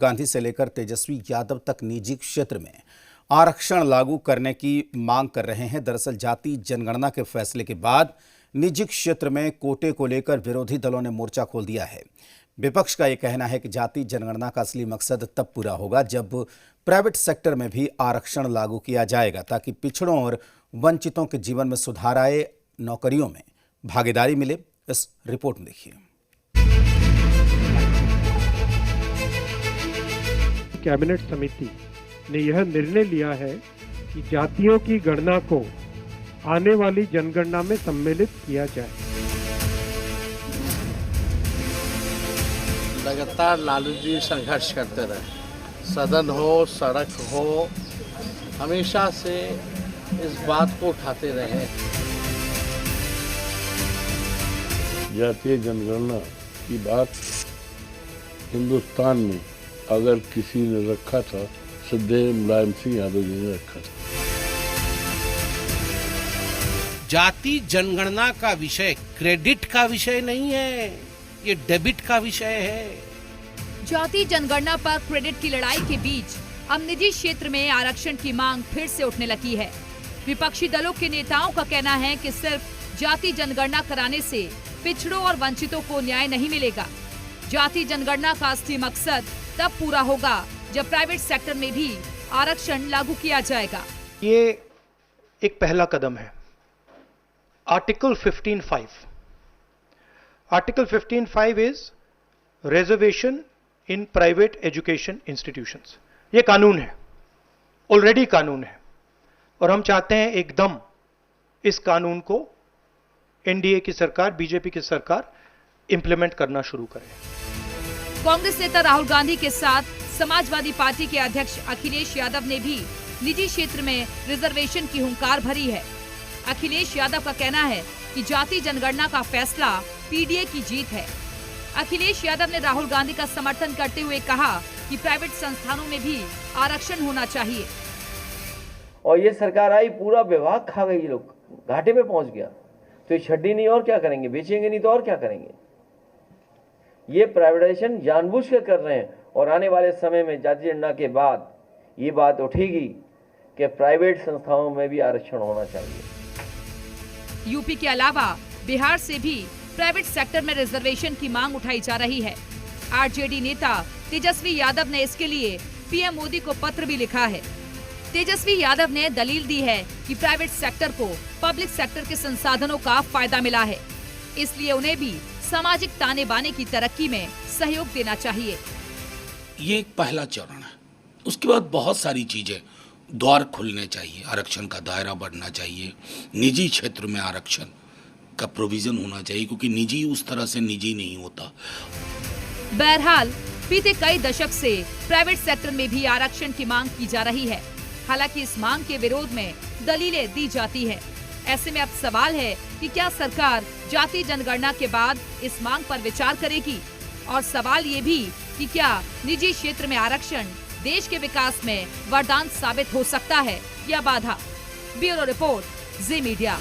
गांधी से लेकर तेजस्वी यादव तक निजी क्षेत्र में आरक्षण लागू करने की मांग कर रहे हैं। दरअसल जाति जनगणना के फैसले के बाद निजी क्षेत्र में कोटे को लेकर विरोधी दलों ने मोर्चा खोल दिया है। विपक्ष का यह कहना है कि जाति जनगणना का असली मकसद तब पूरा होगा जब प्राइवेट सेक्टर में भी आरक्षण लागू किया जाएगा, ताकि पिछड़ों और वंचितों के जीवन में सुधार आए, नौकरियों में भागीदारी मिले। इस रिपोर्ट में देखिए। कैबिनेट समिति ने यह निर्णय लिया है कि जातियों की गणना को आने वाली जनगणना में सम्मिलित किया जाए। लगातार लालू जी संघर्ष करते रहे, सदन हो, सड़क हो, हमेशा से इस बात को उठाते रहे। जातीय जनगणना की बात हिंदुस्तान में अगर किसी ने रखा था, सदैव मुलायम सिंह यादव जी ने रखा था। जाति जनगणना का विषय क्रेडिट का विषय नहीं है, ये डेबिट का विषय है। जाति जनगणना पर क्रेडिट की लड़ाई के बीच अब निजी क्षेत्र में आरक्षण की मांग फिर से उठने लगी है। विपक्षी दलों के नेताओं का कहना है कि सिर्फ जाति जनगणना कराने से पिछड़ों और वंचितों को न्याय नहीं मिलेगा। जाति जनगणना का असली मकसद तब पूरा होगा जब प्राइवेट सेक्टर में भी आरक्षण लागू किया जाएगा। ये एक पहला कदम है। Article 15(5) article 15(5) is reservation in private education institutions. ये कानून है, ऑलरेडी कानून है, और हम चाहते हैं एकदम इस कानून को एनडीए की सरकार, बीजेपी की सरकार इंप्लीमेंट करना शुरू करे। कांग्रेस नेता राहुल गांधी के साथ समाजवादी पार्टी के अध्यक्ष अखिलेश यादव ने भी निजी क्षेत्र में रिजर्वेशन की हुंकार भरी है। अखिलेश यादव का कहना है कि जाति जनगणना का फैसला पीडीए की जीत है। अखिलेश यादव ने राहुल गांधी का समर्थन करते हुए कहा कि प्राइवेट संस्थानों में भी आरक्षण होना चाहिए। और ये सरकार आई, पूरा विभाग खा गई, लोग घाटे में पहुंच गया, तो ये छड्डी नहीं और क्या करेंगे, बेचेंगे नहीं तो और क्या करेंगे। ये प्राइवेटाइजेशन जानबूझ कर रहे हैं, और आने वाले समय में जाति जनगणना के बाद ये बात उठेगी कि प्राइवेट संस्थाओं में भी आरक्षण होना चाहिए। यूपी के अलावा बिहार से भी प्राइवेट सेक्टर में रिजर्वेशन की मांग उठाई जा रही है। आरजेडी नेता तेजस्वी यादव ने इसके लिए पीएम मोदी को पत्र भी लिखा है। तेजस्वी यादव ने दलील दी है कि प्राइवेट सेक्टर को पब्लिक सेक्टर के संसाधनों का फायदा मिला है, इसलिए उन्हें भी सामाजिक ताने बाने की तरक्की में सहयोग देना चाहिए। ये एक पहला चरण है, उसके बाद बहुत सारी चीजें, द्वार खुलने चाहिए, आरक्षण का दायरा बढ़ना चाहिए, निजी क्षेत्र में आरक्षण का प्रोविजन होना चाहिए, क्योंकि निजी उस तरह से निजी नहीं होता। बहरहाल बीते कई दशक से प्राइवेट सेक्टर में भी आरक्षण की मांग की जा रही है। हालांकि इस मांग के विरोध में दलीलें दी जाती है। ऐसे में अब सवाल है कि क्या सरकार जाति जनगणना के बाद इस मांग पर विचार करेगी, और सवाल ये भी कि क्या निजी क्षेत्र में आरक्षण देश के विकास में वरदान साबित हो सकता है या बाधा। ब्यूरो रिपोर्ट, जी मीडिया।